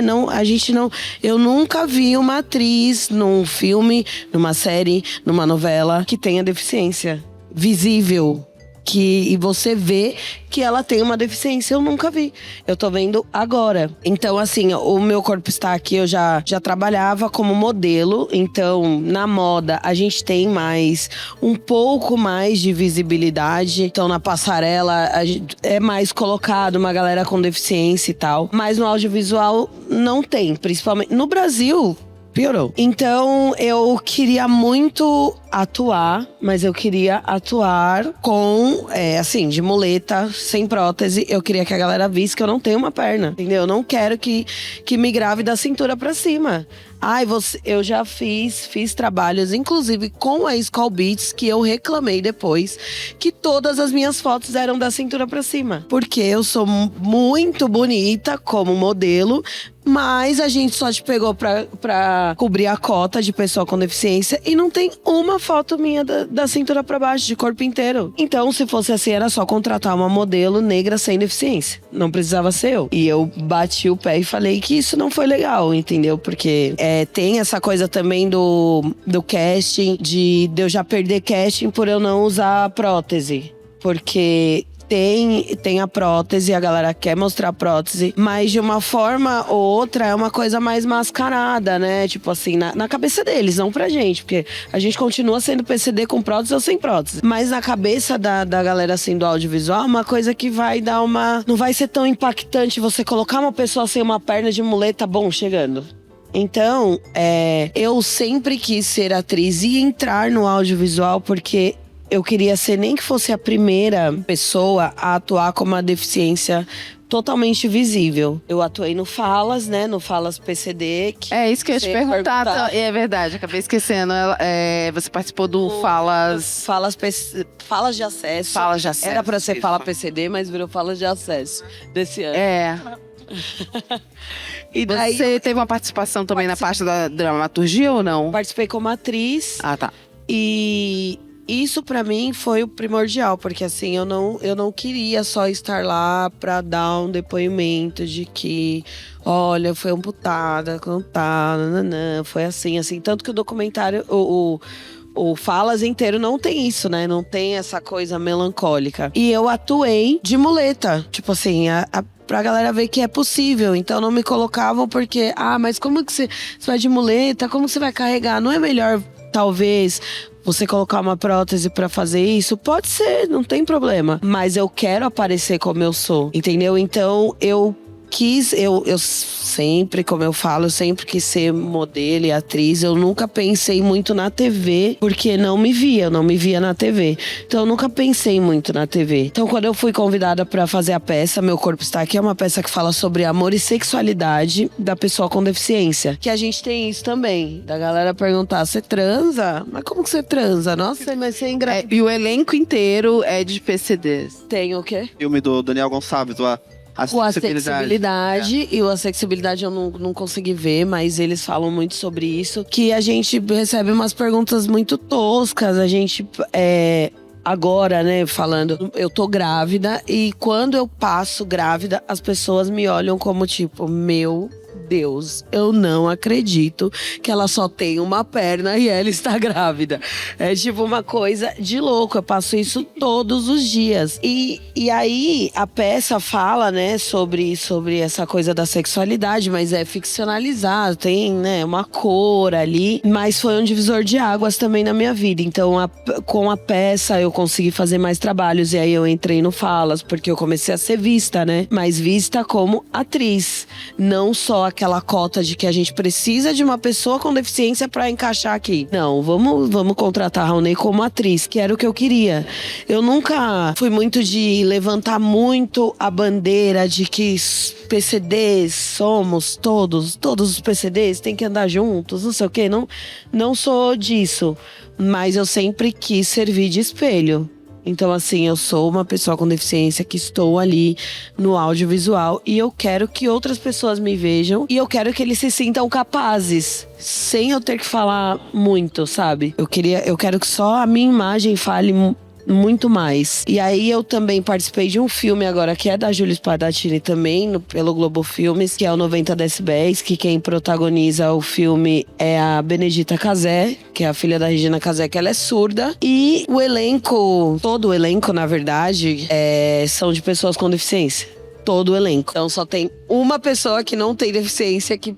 Eu nunca vi uma atriz num filme, numa série, numa novela que tenha deficiência visível. E você vê que ela tem uma deficiência, eu nunca vi. Eu tô vendo agora. Então, assim, o Meu Corpo Está Aqui, eu já trabalhava como modelo. Então, na moda, a gente tem um pouco mais de visibilidade. Então, na passarela, é mais colocado uma galera com deficiência e tal. Mas no audiovisual, não tem. Principalmente no Brasil, piorou. Então, eu queria muito atuar, mas eu queria atuar com, de muleta, sem prótese. Eu queria que a galera visse que eu não tenho uma perna, entendeu? Eu não quero que me grave da cintura pra cima. Eu já fiz trabalhos, inclusive com a Skull Beats, que eu reclamei depois, que todas as minhas fotos eram da cintura pra cima. Porque eu sou muito bonita como modelo, mas a gente só te pegou pra cobrir a cota de pessoa com deficiência e não tem uma foto minha da cintura pra baixo, de corpo inteiro. Então, se fosse assim, era só contratar uma modelo negra sem deficiência. Não precisava ser eu. E eu bati o pé e falei que isso não foi legal, entendeu? Porque tem essa coisa também do casting, de eu já perder casting por eu não usar prótese. Porque tem a prótese, a galera quer mostrar a prótese, mas de uma forma ou outra é uma coisa mais mascarada, né? Tipo assim, na cabeça deles, não pra gente, porque a gente continua sendo PCD com prótese ou sem prótese. Mas na cabeça da galera assim do audiovisual, uma coisa que vai dar não vai ser tão impactante você colocar uma pessoa sem uma perna de muleta, chegando. Então, eu sempre quis ser atriz e entrar no audiovisual porque eu queria ser, nem que fosse a primeira pessoa a atuar com uma deficiência totalmente visível. Eu atuei no Falas, né? No Falas PCD. Isso que eu ia te perguntar. É verdade, acabei esquecendo. Você participou do Falas... Falas de Acesso. Falas de Acesso. Era pra ser Fala PCD, mas virou Falas de Acesso desse ano. E daí você teve uma participação também na parte da dramaturgia ou não? Participei como atriz. Ah, tá. E isso pra mim foi o primordial, porque assim, eu não queria só estar lá pra dar um depoimento de que, olha, foi amputada, cantada, nananã, foi assim. Tanto que o documentário, o Falas inteiro não tem isso, né? Não tem essa coisa melancólica. E eu atuei de muleta, tipo assim, pra galera ver que é possível. Então não me colocavam porque, mas como que você vai de muleta? Como você vai carregar? Não é melhor, talvez, você colocar uma prótese pra fazer isso? Pode ser, não tem problema. Mas eu quero aparecer como eu sou, entendeu? Então eu sempre, como eu falo, eu sempre quis ser modelo e atriz. Eu nunca pensei muito na TV, porque eu não me via na TV. Então eu nunca pensei muito na TV. Então quando eu fui convidada pra fazer a peça Meu Corpo Está Aqui, é uma peça que fala sobre amor e sexualidade da pessoa com deficiência. Que a gente tem isso também, da galera perguntar, você transa? Mas como que você transa? Nossa, mas você engravida. E o elenco inteiro é de PCDs. Tem o quê? Filme do Daniel Gonçalves, O Acessibilidade e o Acessibilidade eu não consegui ver, mas eles falam muito sobre isso. Que a gente recebe umas perguntas muito toscas, a gente... Agora, né, falando, eu tô grávida e quando eu passo grávida, as pessoas me olham como tipo, meu Deus, eu não acredito que ela só tem uma perna e ela está grávida. É tipo uma coisa de louco, eu passo isso todos os dias. E aí a peça fala, né, sobre essa coisa da sexualidade, mas é ficcionalizado, tem, né, uma cor ali, mas foi um divisor de águas também na minha vida. Então, com a peça eu consegui fazer mais trabalhos e aí eu entrei no Falas, porque eu comecei a ser vista, né, mas vista como atriz, não só aquela cota de que a gente precisa de uma pessoa com deficiência pra encaixar aqui. Não, vamos contratar a Raoni como atriz, que era o que eu queria. Eu nunca fui muito de levantar muito a bandeira de que PCDs somos todos os PCDs têm que andar juntos, não sei o quê. Não sou disso, mas eu sempre quis servir de espelho. Então, assim, eu sou uma pessoa com deficiência que estou ali no audiovisual e eu quero que outras pessoas me vejam e eu quero que eles se sintam capazes, sem eu ter que falar muito, sabe? Eu quero que só a minha imagem fale muito mais. E aí eu também participei de um filme agora que é da Júlia Spadatini também, pelo Globo Filmes, que é o 90 Decibéis, que quem protagoniza o filme é a Benedita Cazé, que é a filha da Regina Cazé, que ela é surda. E o elenco, todo o elenco, na verdade, são de pessoas com deficiência. Todo o elenco. Então só tem uma pessoa que não tem deficiência que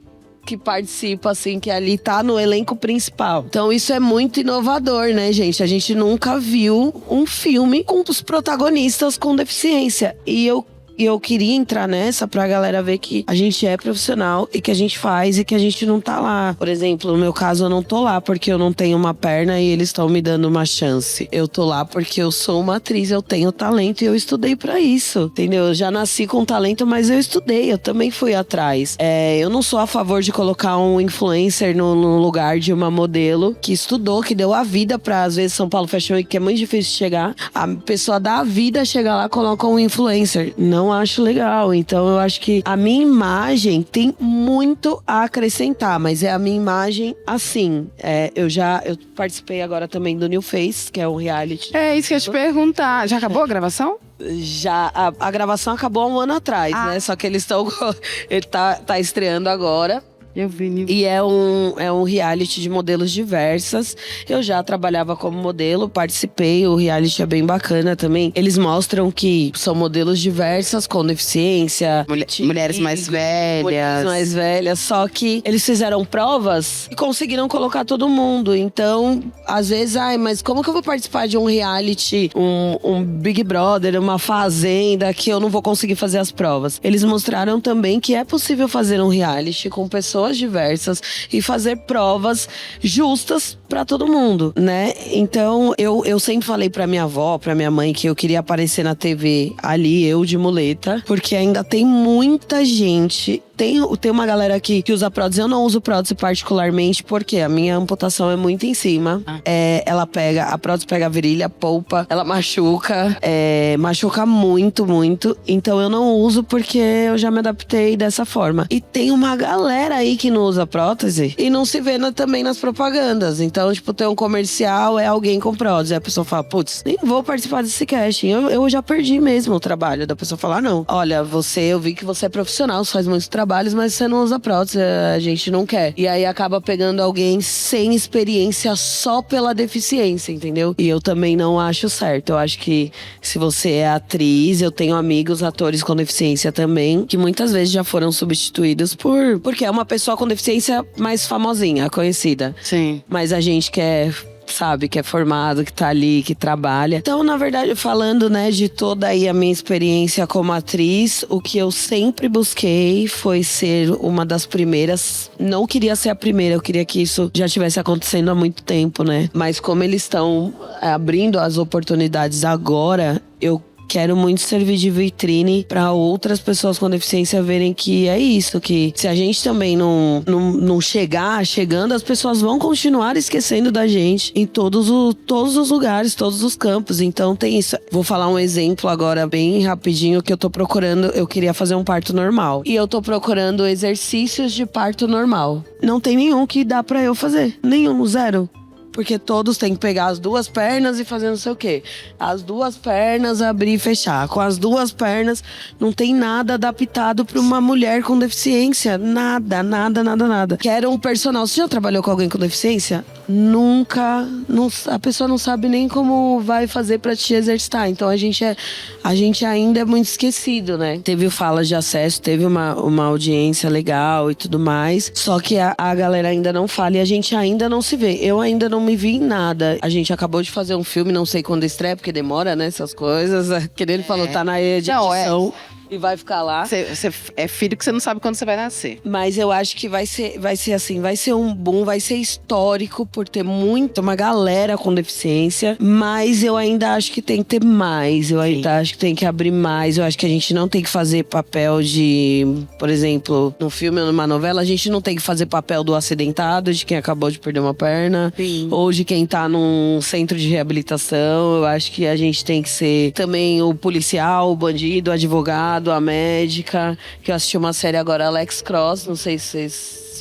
participa, assim, que ali tá no elenco principal. Então isso é muito inovador, né, gente? A gente nunca viu um filme com os protagonistas com deficiência. E eu queria entrar nessa pra galera ver que a gente é profissional e que a gente faz e que a gente não tá lá. Por exemplo, no meu caso, eu não tô lá porque eu não tenho uma perna e eles estão me dando uma chance. Eu tô lá porque eu sou uma atriz, eu tenho talento e eu estudei pra isso, entendeu? Eu já nasci com talento, mas eu estudei, eu também fui atrás. Eu não sou a favor de colocar um influencer no lugar de uma modelo que estudou, que deu a vida pra, às vezes, São Paulo Fashion Week, que é muito difícil de chegar. A pessoa dá a vida, chega lá, coloca um influencer. Não acho legal. Então eu acho que a minha imagem tem muito a acrescentar, mas é a minha imagem assim. Eu participei agora também do New Face, que é um reality. É isso que eu ia te perguntar. Já acabou a gravação? Já, a gravação acabou há um ano atrás, né? Só que eles estão... Ele tá estreando agora. Eu vi. E é um reality de modelos diversas. Eu já trabalhava como modelo, participei. O reality é bem bacana também. Eles mostram que são modelos diversas, com deficiência. Mulheres mais velhas. Mulheres mais velhas. Só que eles fizeram provas e conseguiram colocar todo mundo. Então, às vezes, mas como que eu vou participar de um reality, um Big Brother, uma fazenda, que eu não vou conseguir fazer as provas? Eles mostraram também que é possível fazer um reality com pessoas diversas e fazer provas justas pra todo mundo, né? Então, eu sempre falei pra minha avó, pra minha mãe, que eu queria aparecer na TV ali, eu de muleta, porque ainda tem muita gente tem uma galera que usa prótese. Eu não uso prótese particularmente, porque a minha amputação é muito em cima. A prótese pega a virilha, a polpa, ela machuca muito, muito. Então eu não uso porque eu já me adaptei dessa forma. E tem uma galera aí que não usa prótese e não se vê também nas propagandas. Então, tipo, tem um comercial, é alguém com prótese. Aí a pessoa fala, putz, nem vou participar desse casting. Eu já perdi mesmo o trabalho. Da pessoa falar, não, olha, eu vi que você é profissional, você faz muitos trabalhos, mas você não usa prótese, a gente não quer. E aí acaba pegando alguém sem experiência só pela deficiência, entendeu? E eu também não acho certo. Eu acho que se você é atriz, eu tenho amigos atores com deficiência também, que muitas vezes já foram substituídos porque é uma pessoa com deficiência mais famosinha, conhecida. Sim. Mas a gente que é formado, que tá ali, que trabalha. Então, na verdade, falando, né, de toda aí a minha experiência como atriz, o que eu sempre busquei foi ser uma das primeiras. Não queria ser a primeira, eu queria que isso já estivesse acontecendo há muito tempo, né? Mas como eles estão abrindo as oportunidades agora, eu quero muito servir de vitrine para outras pessoas com deficiência verem que é isso, que se a gente também não chegando, as pessoas vão continuar esquecendo da gente em todos os lugares, todos os campos. Então tem isso. Vou falar um exemplo agora bem rapidinho que eu tô procurando. Eu queria fazer um parto normal e eu tô procurando exercícios de parto normal. Não tem nenhum que dá para eu fazer. Nenhum, zero. Porque todos têm que pegar as duas pernas e fazer não sei o quê. As duas pernas, abrir e fechar. Com as duas pernas, não tem nada adaptado para uma mulher com deficiência. Nada. Quero um personal. Você já trabalhou com alguém com deficiência? Nunca. A pessoa não sabe nem como vai fazer para te exercitar. Então a gente ainda é muito esquecido, né? Teve o Falas de Acesso, teve uma audiência legal e tudo mais. Só que a galera ainda não fala e a gente ainda não se vê. Eu ainda não me vi em nada. A gente acabou de fazer um filme, não sei quando estreia, porque demora, né, essas coisas. Que ele falou, tá na edição. E vai ficar lá. Você é filho que você não sabe quando você vai nascer. Mas eu acho que vai ser assim, vai ser um boom, vai ser histórico por ter uma galera com deficiência, mas eu ainda acho que tem que ter mais, eu ainda acho que tem que abrir mais, eu acho que a gente não tem que fazer papel de, por exemplo, num filme ou numa novela, a gente não tem que fazer papel do acidentado, de quem acabou de perder uma perna, ou de quem tá num centro de reabilitação. Eu acho que a gente tem que ser também o policial, o bandido, o advogado, a médica, que eu assisti uma série agora, Alex Cross, não sei se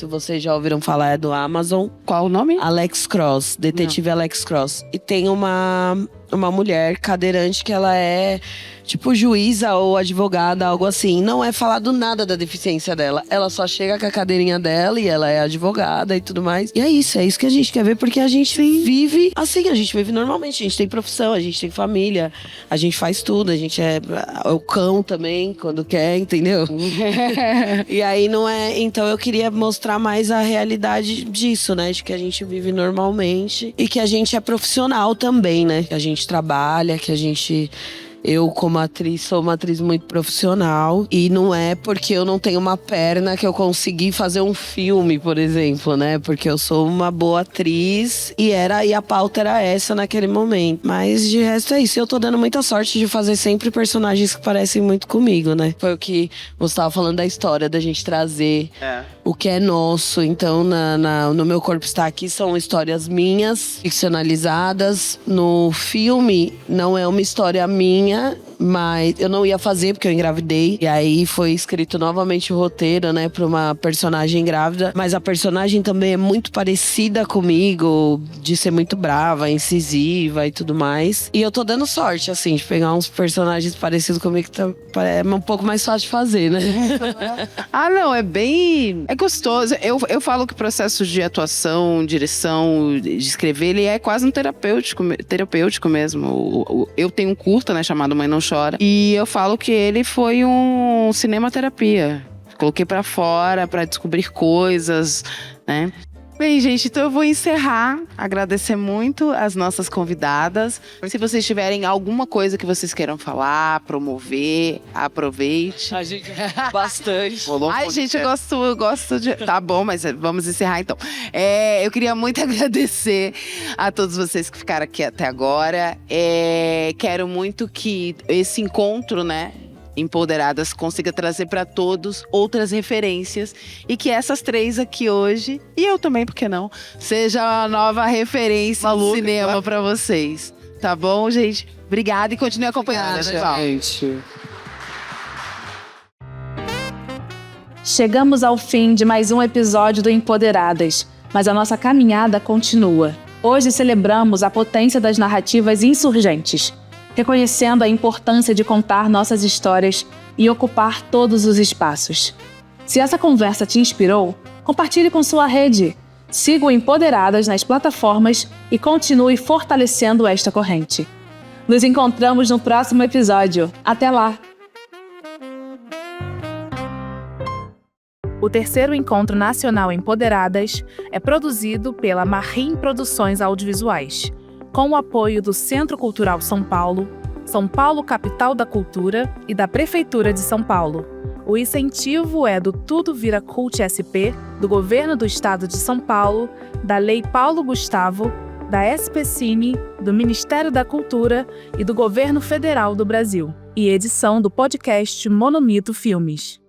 vocês já ouviram falar, é do Amazon. Qual o nome? Alex Cross, detetive Alex Cross. E tem uma mulher cadeirante que ela é tipo juíza ou advogada, algo assim. Não é falado nada da deficiência dela. Ela só chega com a cadeirinha dela e ela é advogada e tudo mais. E é isso que a gente quer ver, porque a gente vive assim, a gente vive normalmente. A gente tem profissão, a gente tem família, a gente faz tudo, a gente é o cão também, quando quer, entendeu? E aí não é... Então eu queria mostrar mais a realidade disso, né? De que a gente vive normalmente e que a gente é profissional também, né? Que a gente trabalha, que a gente... Eu, como atriz, sou uma atriz muito profissional. E não é porque eu não tenho uma perna que eu consegui fazer um filme, por exemplo, né? Porque eu sou uma boa atriz e a pauta era essa naquele momento. Mas de resto é isso. Eu tô dando muita sorte de fazer sempre personagens que parecem muito comigo, né? Foi o que você estava falando da história, da gente trazer o que é nosso. Então, no Meu Corpo Está Aqui, são histórias minhas, ficcionalizadas. No filme, não é uma história minha, mas eu não ia fazer porque eu engravidei. E aí foi escrito novamente o roteiro, né, pra uma personagem grávida. Mas a personagem também é muito parecida comigo, de ser muito brava, incisiva e tudo mais. E eu tô dando sorte, assim, de pegar uns personagens parecidos comigo, que é um pouco mais fácil de fazer, né? Não, é gostoso. Eu falo que o processo de atuação, direção, de escrever, ele é quase um terapêutico mesmo. Eu tenho um curta, né, chamado Mãe Não Chora. E eu falo que ele foi um cinematerapia. Coloquei pra fora pra descobrir coisas, né? Bem, gente, então eu vou encerrar. Agradecer muito as nossas convidadas. Se vocês tiverem alguma coisa que vocês queiram falar, promover, aproveite. A gente bastante. Ai, gente, eu gosto de... Tá bom, mas vamos encerrar então. Eu queria muito agradecer a todos vocês que ficaram aqui até agora. Quero muito que esse encontro, né, Empoderadas consiga trazer para todos outras referências e que essas 3 aqui hoje, e eu também, por que não, seja uma nova referência de cinema para vocês. Tá bom, gente? Obrigada e continue acompanhando, pessoal. gente. Chegamos ao fim de mais um episódio do Empoderadas, mas a nossa caminhada continua. Hoje celebramos a potência das narrativas insurgentes, reconhecendo a importância de contar nossas histórias e ocupar todos os espaços. Se essa conversa te inspirou, compartilhe com sua rede. Siga o Empoderadas nas plataformas e continue fortalecendo esta corrente. Nos encontramos no próximo episódio. Até lá! O terceiro Encontro Nacional Empoderadas é produzido pela Marrim Produções Audiovisuais, com o apoio do Centro Cultural São Paulo, São Paulo Capital da Cultura e da Prefeitura de São Paulo. O incentivo é do Tudo Vira Cult SP, do Governo do Estado de São Paulo, da Lei Paulo Gustavo, da SPCine, do Ministério da Cultura e do Governo Federal do Brasil, e edição do podcast Monomito Filmes.